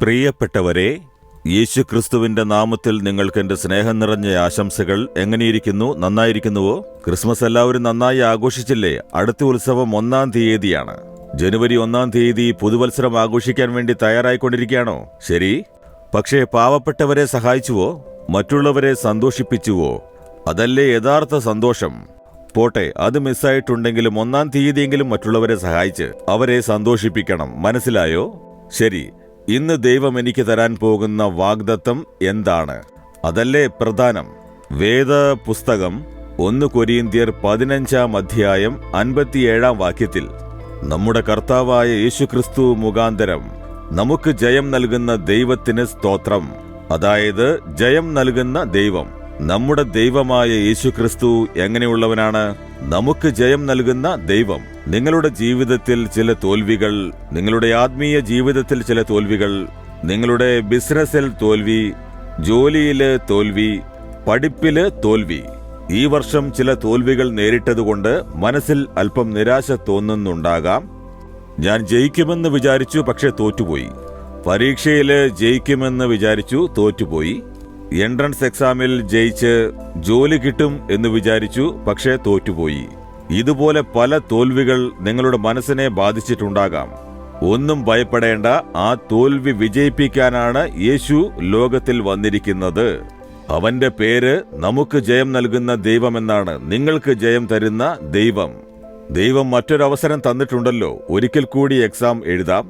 പ്രിയപ്പെട്ടവരെ, യേശുക്രിസ്തുവിന്റെ നാമത്തിൽ നിങ്ങൾക്ക് എന്റെ സ്നേഹം നിറഞ്ഞ ആശംസകൾ. എങ്ങനെയിരിക്കുന്നു? നന്നായിരിക്കുന്നുവോ? ക്രിസ്മസ് എല്ലാവരും നന്നായി ആഘോഷിച്ചില്ലേ? അടുത്ത ഉത്സവം 1-ാം തീയതിയാണ്. ജനുവരി 1-ാം തീയതി പുതുവത്സരം ആഘോഷിക്കാൻ വേണ്ടി തയ്യാറായിക്കൊണ്ടിരിക്കുകയാണോ? ശരി. പക്ഷേ പാവപ്പെട്ടവരെ സഹായിച്ചുവോ? മറ്റുള്ളവരെ സന്തോഷിപ്പിച്ചുവോ? അതല്ലേ യഥാർത്ഥ സന്തോഷം. പോട്ടെ, അത് മിസ്സായിട്ടുണ്ടെങ്കിലും 1-ാം തീയതിയെങ്കിലും മറ്റുള്ളവരെ സഹായിച്ച് അവരെ സന്തോഷിപ്പിക്കണം. മനസ്സിലായോ? ശരി. ഇന്ന് ദൈവം എനിക്ക് തരാൻ പോകുന്ന വാഗ്ദത്തം എന്താണ്? അതല്ലേ പ്രധാനം. വേദ പുസ്തകം 1 കൊരിന്ത്യർ 15-ാം അധ്യായം 57-ാം വാക്യത്തിൽ നമ്മുടെ കർത്താവായ യേശുക്രിസ്തു മുഖാന്തരം നമുക്ക് ജയം നൽകുന്ന ദൈവത്തിന് സ്തോത്രം. അതായത് ജയം നൽകുന്ന ദൈവം, നമ്മുടെ ദൈവമായ യേശുക്രിസ്തു എങ്ങനെയുള്ളവനാണ്? നമുക്ക് ജയം നൽകുന്ന ദൈവം. നിങ്ങളുടെ ജീവിതത്തിൽ ചില തോൽവികൾ, നിങ്ങളുടെ ആത്മീയ ജീവിതത്തിൽ ചില തോൽവികൾ, നിങ്ങളുടെ ബിസിനസ്സിൽ തോൽവി, ജോലിയില് തോൽവി, പഠിപ്പില് തോൽവി, ഈ വർഷം ചില തോൽവികൾ നേരിട്ടതുകൊണ്ട് മനസ്സിൽ അല്പം നിരാശ തോന്നുന്നുണ്ടാകാം. ഞാൻ ജയിക്കുമെന്ന് വിചാരിച്ചു, പക്ഷെ തോറ്റുപോയി. പരീക്ഷയില് ജയിക്കുമെന്ന് വിചാരിച്ചു, തോറ്റുപോയി. എൻട്രൻസ് എക്സാമിൽ ജയിച്ച് ജോലി കിട്ടും എന്ന് വിചാരിച്ചു, പക്ഷേ തോറ്റുപോയി. ഇതുപോലെ പല തോൽവികൾ നിങ്ങളുടെ മനസ്സിനെ ബാധിച്ചിട്ടുണ്ടാകാം. ഒന്നും ഭയപ്പെടേണ്ട. ആ തോൽവി വിജയിപ്പിക്കാനാണ് യേശു ലോകത്തിൽ വന്നിരിക്കുന്നത്. അവന്റെ പേര് നമുക്ക് ജയം നൽകുന്ന ദൈവമെന്നാണ്. നിങ്ങൾക്ക് ജയം തരുന്ന ദൈവം. ദൈവം മറ്റൊരവസരം തന്നിട്ടുണ്ടല്ലോ. ഒരിക്കൽ കൂടി എക്സാം എഴുതാം,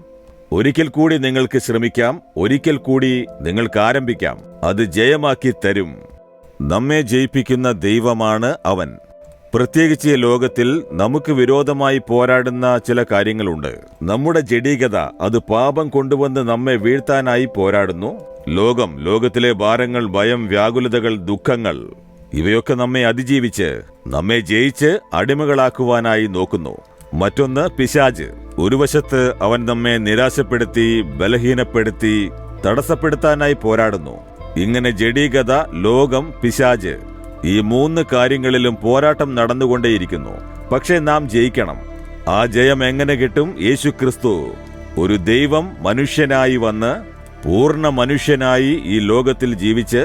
ഒരിക്കൽ കൂടി നിങ്ങൾക്ക് ശ്രമിക്കാം, ഒരിക്കൽ കൂടി നിങ്ങൾക്ക് ആരംഭിക്കാം. അത് ജയമാക്കി തരും. നമ്മെ ജയിപ്പിക്കുന്ന ദൈവമാണ് അവൻ. പ്രത്യേകിച്ച് ലോകത്തിൽ നമുക്ക് വിരോധമായി പോരാടുന്ന ചില കാര്യങ്ങളുണ്ട്. നമ്മുടെ ജഡീകത, അത് പാപം കൊണ്ടുവന്ന് നമ്മെ വീഴ്ത്താനായി പോരാടുന്നു. ലോകത്തിലെ ഭാരങ്ങൾ, ഭയം, വ്യാകുലതകൾ, ദുഃഖങ്ങൾ, ഇവയൊക്കെ നമ്മെ അതിജീവിച്ച് നമ്മെ ജയിച്ച് അടിമകളാക്കുവാനായി നോക്കുന്നു. മറ്റൊന്ന് പിശാച്. ഒരു വശത്ത് അവൻ നമ്മെ നിരാശപ്പെടുത്തി, ബലഹീനപ്പെടുത്തി, തടസ്സപ്പെടുത്താനായി പോരാടുന്നു. ഇങ്ങനെ ജഡീകത, ലോകം, പിശാച്, ഈ 3 കാര്യങ്ങളിലും പോരാട്ടം നടന്നുകൊണ്ടേയിരിക്കുന്നു. പക്ഷേ നാം ജയിക്കണം. ആ ജയം എങ്ങനെ കിട്ടും? യേശുക്രിസ്തു ഒരു ദൈവം മനുഷ്യനായി വന്ന്, പൂർണ്ണ മനുഷ്യനായി ഈ ലോകത്തിൽ ജീവിച്ച്,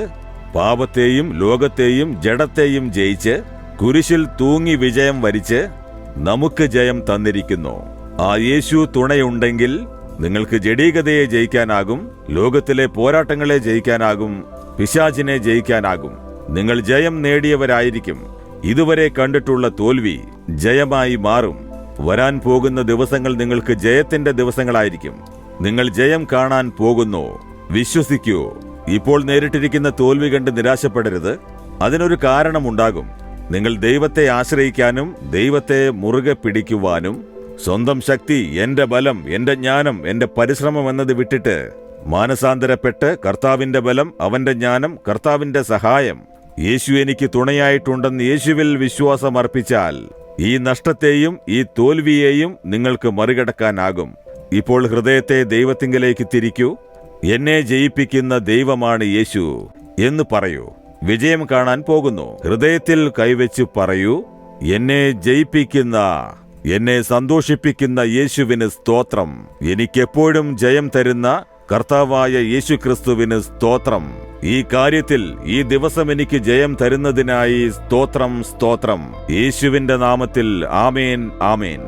പാപത്തെയും ലോകത്തെയും ജഡത്തെയും ജയിച്ച്, കുരിശിൽ തൂങ്ങി വിജയം വരിച്ച് നമുക്ക് ജയം തന്നിരിക്കുന്നു. ആ യേശു തുണയുണ്ടെങ്കിൽ നിങ്ങൾക്ക് ജഡീകതയെ ജയിക്കാനാകും, ലോകത്തിലെ പോരാട്ടങ്ങളെ ജയിക്കാനാകും, പിശാചിനെ ജയിക്കാനാകും. നിങ്ങൾ ജയം നേടിയവരായിരിക്കും. ഇതുവരെ കണ്ടിട്ടുള്ള തോൽവി ജയമായി മാറും. വരാൻ പോകുന്ന ദിവസങ്ങൾ നിങ്ങൾക്ക് ജയത്തിന്റെ ദിവസങ്ങളായിരിക്കും. നിങ്ങൾ ജയം കാണാൻ പോകുന്നു. വിശ്വസിക്കൂ. ഇപ്പോൾ നേരിട്ടിരിക്കുന്ന തോൽവി കണ്ട് നിരാശപ്പെടരുത്. അതിനൊരു കാരണമുണ്ടാകും. നിങ്ങൾ ദൈവത്തെ ആശ്രയിക്കാനും ദൈവത്തെ മുറുകെ പിടിക്കുവാനും, സ്വന്തം ശക്തി, എന്റെ ബലം, എന്റെ ജ്ഞാനം, എന്റെ പരിശ്രമം എന്നത് വിട്ടിട്ട് മാനസാന്തരപ്പെട്ട് കർത്താവിന്റെ ബലം, അവന്റെ ജ്ഞാനം, കർത്താവിന്റെ സഹായം, യേശു എനിക്ക് തുണയായിട്ടുണ്ടെന്ന് യേശുവിൽ വിശ്വാസം അർപ്പിച്ചാൽ ഈ നഷ്ടത്തെയും ഈ തോൽവിയെയും നിങ്ങൾക്ക് മറികടക്കാനാകും. ഇപ്പോൾ ഹൃദയത്തെ ദൈവത്തിങ്കലേക്ക് തിരിക്കൂ. എന്നെ ജയിപ്പിക്കുന്ന ദൈവമാണ് യേശു എന്ന് പറയൂ. വിജയം കാണാൻ പോകുന്നു. ഹൃദയത്തിൽ കൈവച്ച് പറയൂ, എന്നെ ജയിപ്പിക്കുന്ന, എന്നെ സന്തോഷിപ്പിക്കുന്ന യേശുവിന് സ്തോത്രം. എനിക്കെപ്പോഴും ജയം തരുന്ന കർത്താവായ യേശുക്രിസ്തുവിന് സ്തോത്രം. ഈ കാര്യത്തിൽ, ഈ ദിവസം എനിക്ക് ജയം തരുന്നതിനായി സ്തോത്രം, സ്തോത്രം. യേശുവിന്റെ നാമത്തിൽ ആമേൻ, ആമേൻ.